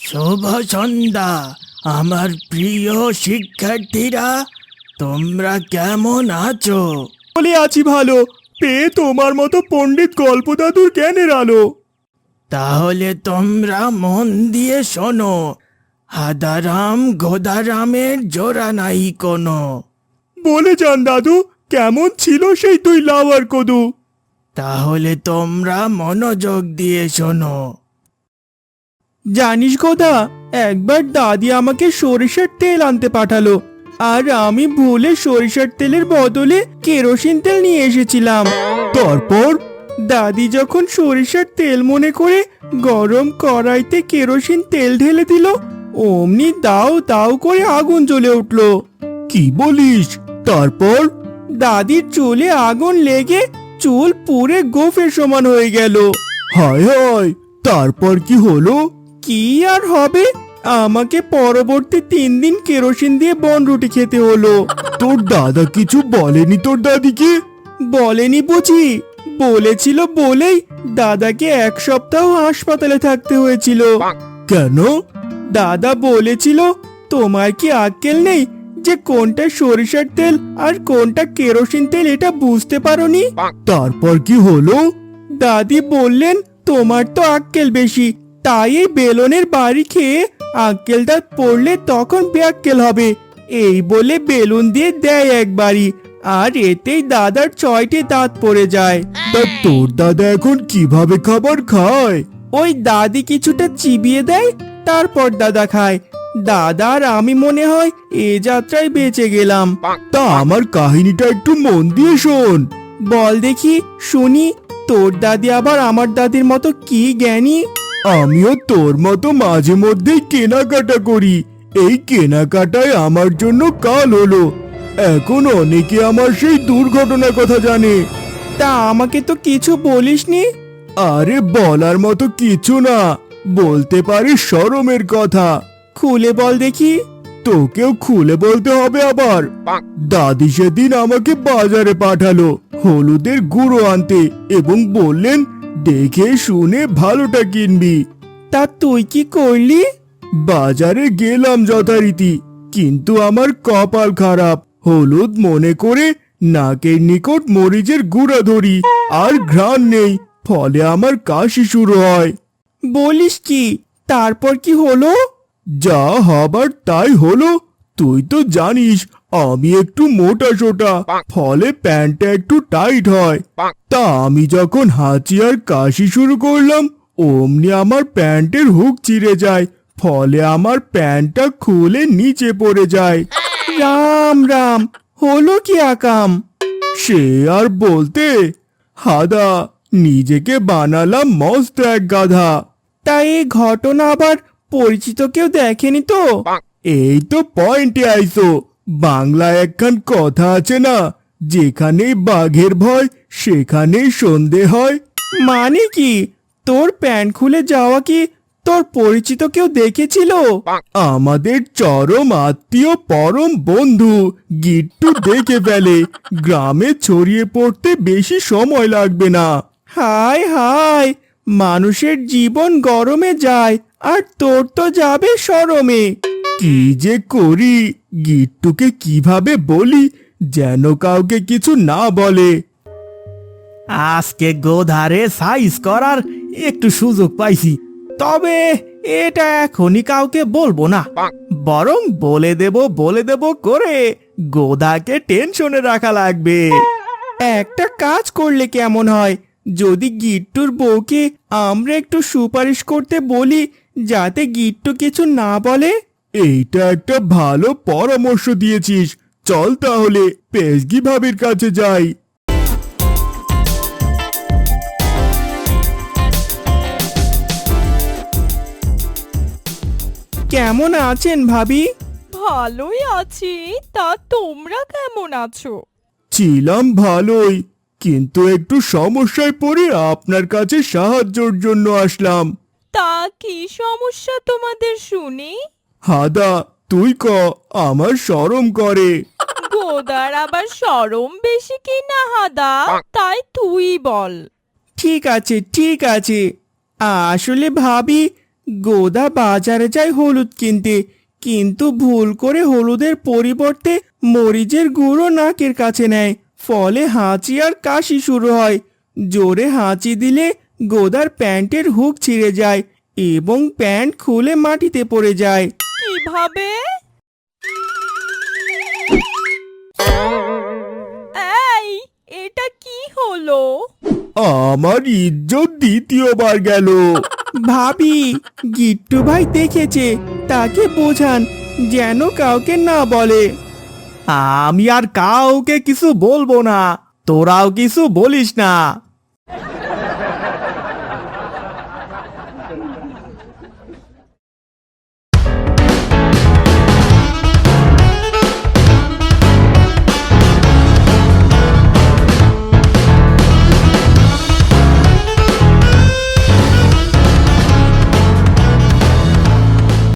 শুভ সন্ধ্যা আমার প্রিয় শিক্ষার্থীরা, তোমরা কেমন আছো? বলে আছি ভালো। পেয়ে তোমার মতো পণ্ডিত গল্পদাদুর জ্ঞানের আলো। তাহলে তোমরা মন দিয়ে শোনো, হাদারাম গোদারামের জোড়া নাই কোনো। বলে যান দাদু, কেমন ছিল সেই তুই লাউ আর কদু? তাহলে তোমরা মনোযোগ দিয়ে শোনো। জানিস গোদা, একবার দাদি আমাকে সরিষার তেল আনতে পাঠালো, আর আমি ভুলে সরিষার তেলের বদলে কেরোসিন তেল নিয়ে এসেছিলাম। তারপর দাদি যখন সরিষার তেল মনে করে গরম কড়াইতে কেরোসিন তেল ঢেলে দিল, অমনি দাও দাও করে আগুন জ্বলে উঠল। কি বলিস? তারপর দাদির চুলে আগুন লেগে চুল পুড়ে গোফের সমান হয়ে গেল। হায় হায়, তারপর কি হলো? কি আর হবে, আমাকে পরবর্তী 3 দিন কেরোসিন দিয়ে বনরুটি খেতে হলো। তোর দাদা কিছু বলেনি তোর দাদিকে? বলেনি বুঝি, বলেছিল বলেই দাদাকে 1 সপ্তাহ হাসপাতালে থাকতে হয়েছিল। কেন? দাদা বলেছিল, তোমার কি আক্কেল নেই যে কোনটা সরিষার তেল আর কোনটা কেরোসিন তেল এটা বুঝতে পারোনি? তারপর কি হলো? দাদি বললেন, তোমার তো আক্কেল বেশি, তাই এই বেলনের বাড়ি খেয়ে আক্কেল দাঁত পড়লে তখন বেআক্কেল হবে। এই বলে বেলুন দিয়ে দেয় একবারই, আর এতেই দাদার 6টি দাঁত পড়ে যায়। তা তোর দাদা এখন কিভাবে খাবার খায়? ওই দাদি কিছুটা চিবিয়ে দেয়, তারপর দাদা খায়। দাদা আর আমি মনে হয় এ যাত্রায় বেঁচে গেলাম। তা আমার কাহিনীটা একটু মন দিয়ে শোন। বল দেখি শুনি, তোর দাদি আবার আমার দাদির মতো কি জ্ঞানী? আমিও তোর মতো মাঝে মধ্যেই কেনাকাটা করি। এই কেনাকাটায় আমার জন্য কাল হলো। এখন অনেকে আমার সেই দুর্ঘটনার কথা জানে। তা আমাকে তো কিছু বলিসনি। আরে বলার মতো কিছু না, বলতে পারিস শরমের কথা। খুলে বল দেখি। তোকেও খুলে বলতে হবে আবার? দাদি সেদিন আমাকে বাজারে পাঠালো হলুদের গুঁড়ো আনতে এবং বললেন, দেখে শুনে ভালোটা কিনবি। তা তুই কি করলি? বাজারে গেলাম যথারীতি, কিন্তু আমার কপাল খারাপ। হলুদ মনে করে নাকের নিকট মরিচের গুঁড়া ধরি, আর ঘ্রাণ নেই, ফলে আমার কাশি শুরু হয়। বলিস কি? তারপর কি হলো? যা হবার তাই হলো। তুই তো জানিস আমি একটু মোটা সোটা, ফলে প্যান্টটা একটু টাইট হয়। তা আমি যখন হাঁচি আর কাশি শুরু করলাম, অমনি আমার প্যান্টের হুক চিড়ে যায়, ফলে আমার প্যান্টটা খুলে নিচে পড়ে যায়। রাম রাম, হলো কি আকাম? সে আর বলতে, হাদা, নিজেকে বানালাম মস্ত এক গাধা। তাই এই ঘটনা আবার পরিচিত কেউ দেখেনি তো? এই তো পয়েন্টে আইসো। বাংলায় একখান কথা আছে না, যেখানেই বাঘের ভয় সেখানেই সন্ধে হয়। মানে কি? তোর প্যান্ট খুলে যাওয়া কি তোর পরিচিত কেউ দেখেছিল? আমাদের চরম আত্মীয় পরম বন্ধু গিট্টু দেখে ফেলে। গ্রামে ছড়িয়ে পড়তে বেশি সময় লাগবে না। হায় হায়, মানুষের জীবন গরমে যায়, আর তোর তো যাবে শরমে। কি যে করি, গিট্টুকে কিভাবে বলি যেন কাউকে কিছু না বলে। আজকে গোধারে সাইজ করার একটু সুযোগ পাইছি, তবে এটা এখনই কাউকে বলবো না, বরং বলে দেব করে গোধাকে টেনশনে রাখা লাগবে। একটা কাজ করলে কেমন হয়, যদি গিট্টুর বউকে আমরা একটু সুপারিশ করতে বলি, যাতে গিট্টু কিছু না বলে? এইটা একটা ভালো পরামর্শ দিয়েছিস। চল তাহলে পেশগি ভাবির কাছে যাই। কেমন আছেন ভাবি? ভালোই আছি। তা তোমরা কেমন আছো? ছিলাম ভালোই, কিন্তু একটু সমস্যায় পড়ে আপনার কাছে সাহায্যের জন্য আসলাম। তা কি সমস্যা তোমাদের শুনি? হাদা, তুই ক, আমার শরম করে। গোদার আবার শরম বেশি কি না হাদা, তাই তুই বল। ঠিক আছে ঠিক আছে, আসলে ভাবি, গোদা বাজারে যায় হলুদ কিনতে, কিন্তু ভুল করে হলুদের পরিবর্তে মরিচের গুঁড়ো নাকের কাছে নেয়। ফলে হাঁচি আর কাশি শুরু হয়। জোরে হাঁচি দিলে গোদার প্যান্টের হুক ছিঁড়ে যায় এবং প্যান্ট খুলে মাটিতে পড়ে যায়। কিভাবে? এই, এটা কি হলো? আমার ইজ্জত দ্বিতীয়বার গেল। ভাবি, গিট্টু ভাই দেখেছে, তাকে বোঝান যেন কাউকে না বলে। আমি আর কাউকে কিছু বলবো না, তোরাও কিছু বলিস না।